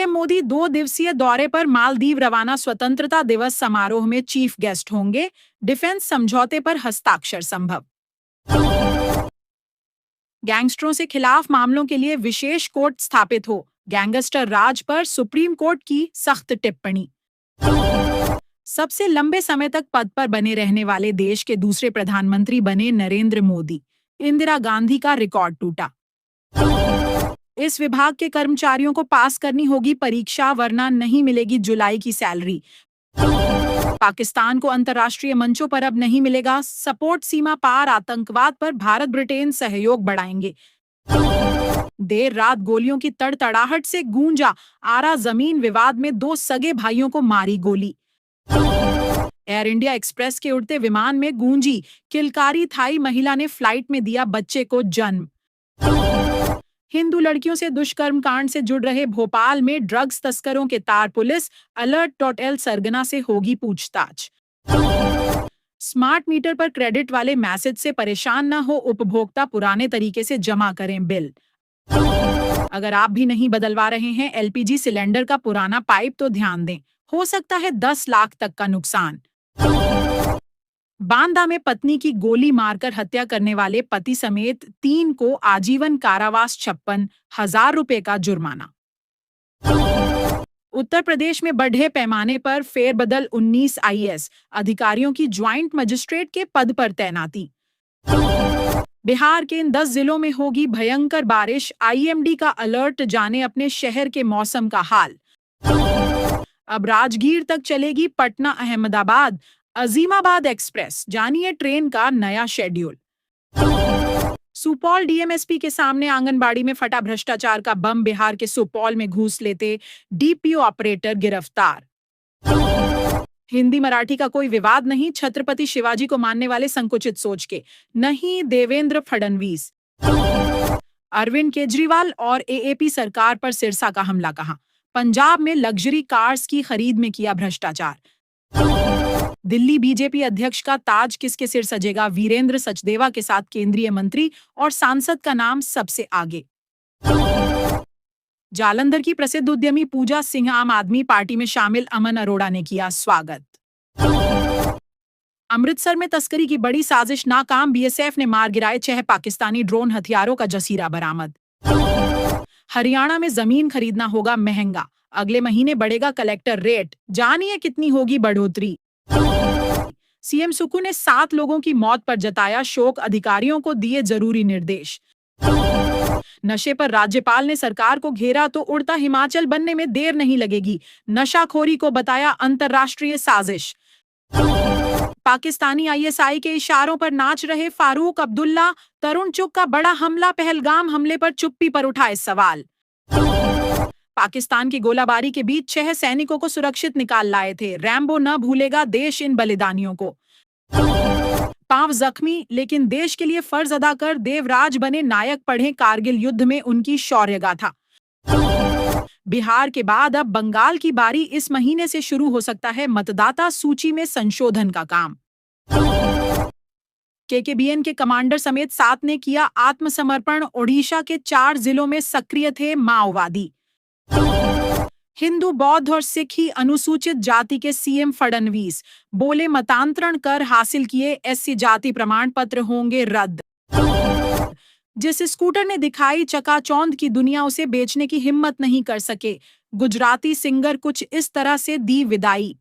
PM Modi 2 दिवसीय दौरे पर मालदीव रवाना। स्वतंत्रता दिवस समारोह में चीफ गेस्ट होंगे। डिफेंस समझौते पर हस्ताक्षर संभव। गैंगस्टरों से खिलाफ मामलों के लिए विशेष कोर्ट स्थापित हो। गैंगस्टर राज पर सुप्रीम कोर्ट की सख्त टिप्पणी। सबसे लंबे समय तक पद पर बने रहने वाले देश के दूसरे प्रधानमंत्री बने नरेंद्र मोदी। इंदिरा गांधी का रिकॉर्ड टूटा। इस विभाग के कर्मचारियों को पास करनी होगी परीक्षा, वरना नहीं मिलेगी जुलाई की सैलरी। पाकिस्तान को अंतर्राष्ट्रीय मंचों पर अब नहीं मिलेगा सपोर्ट। सीमा पार आतंकवाद पर भारत ब्रिटेन सहयोग बढ़ाएंगे। देर रात गोलियों की तड़तड़ाहट से गूंजा आरा। जमीन विवाद में 2 सगे भाइयों को मारी गोली। एयर इंडिया एक्सप्रेस के उड़ते विमान में गूंजी किलकारी। थाई महिला ने फ्लाइट में दिया बच्चे को जन्म। हिंदू लड़कियों से दुष्कर्म कांड से जुड़ रहे भोपाल में ड्रग्स तस्करों के तार। पुलिस अलर्ट.L सरगना से होगी पूछताछ। स्मार्ट मीटर पर क्रेडिट वाले मैसेज से परेशान न हो उपभोक्ता। पुराने तरीके से जमा करें बिल। अगर आप भी नहीं बदलवा रहे हैं एलपीजी सिलेंडर का पुराना पाइप तो ध्यान दें, हो सकता है 10 लाख तक का नुकसान। बांदा में पत्नी की गोली मारकर हत्या करने वाले पति समेत 3 को आजीवन कारावास। 56,000 रुपए का जुर्माना। उत्तर प्रदेश में बढ़े पैमाने पर फेरबदल। 19 आईएएस अधिकारियों की ज्वाइंट मजिस्ट्रेट के पद पर तैनाती। बिहार के इन 10 जिलों में होगी भयंकर बारिश। आईएमडी का अलर्ट, जाने अपने शहर के मौसम का हाल। अब राजगीर तक चलेगी पटना अहमदाबाद अजीमाबाद एक्सप्रेस। जानिए ट्रेन का नया शेड्यूल। सुपौल डीएमएसपी के सामने आंगनबाड़ी में फटा भ्रष्टाचार का बम। बिहार के सुपौल में घूस लेते डीपीओ ऑपरेटर गिरफ्तार। हिंदी मराठी का कोई विवाद नहीं, छत्रपति शिवाजी को मानने वाले संकुचित सोच के नहीं। देवेंद्र फडणवीस। अरविंद केजरीवाल और एएपी सरकार पर सिरसा का हमला कहा। पंजाब में लग्जरी कार्स की खरीद में किया भ्रष्टाचार। दिल्ली बीजेपी अध्यक्ष का ताज किसके सिर सजेगा। वीरेंद्र सचदेवा के साथ केंद्रीय मंत्री और सांसद का नाम सबसे आगे। जालंधर की प्रसिद्ध उद्यमी पूजा सिंह आम आदमी पार्टी में शामिल। अमन अरोड़ा ने किया स्वागत। अमृतसर में तस्करी की बड़ी साजिश नाकाम। बीएसएफ ने मार गिराए 6 पाकिस्तानी ड्रोन। हथियारों का जसीरा बरामद। हरियाणा में जमीन खरीदना होगा महंगा। अगले महीने बढ़ेगा कलेक्टर रेट। जानिए कितनी होगी बढ़ोतरी। सीएम सुक्खू ने 7 लोगों की मौत पर जताया शोक। अधिकारियों को दिए जरूरी निर्देश। नशे पर राज्यपाल ने सरकार को घेरा तो उड़ता हिमाचल बनने में देर नहीं लगेगी। नशाखोरी को बताया अंतर्राष्ट्रीय साजिश। पाकिस्तानी आईएसआई के इशारों पर नाच रहे फारूक अब्दुल्ला। तरुण चुग का बड़ा हमला। पहलगाम हमले पर चुप्पी पर उठाए सवाल। पाकिस्तान की गोलाबारी के बीच 6 सैनिकों को सुरक्षित निकाल लाए थे। रैम्बो न भूलेगा देश इन बलिदानियों को। पांव जख्मी लेकिन देश के लिए फर्ज अदा कर देवराज बने नायक। पढ़ें कारगिल युद्ध में उनकी शौर्य गाथा। बिहार के बाद अब बंगाल की बारी। इस महीने से शुरू हो सकता है मतदाता सूची में संशोधन का काम। केकेबीएन के कमांडर समेत 7 ने किया आत्मसमर्पण। ओडिशा के 4 जिलों में सक्रिय थे माओवादी। हिंदू, बौद्ध और सिख ही अनुसूचित जाति के सीएम फडणवीस बोले मतांतरण कर हासिल किए एससी जाति प्रमाण पत्र होंगे रद्द। जिस स्कूटर ने दिखाई चकाचौंध की दुनिया उसे बेचने की हिम्मत नहीं कर सके। गुजराती सिंगर कुछ इस तरह से दी विदाई।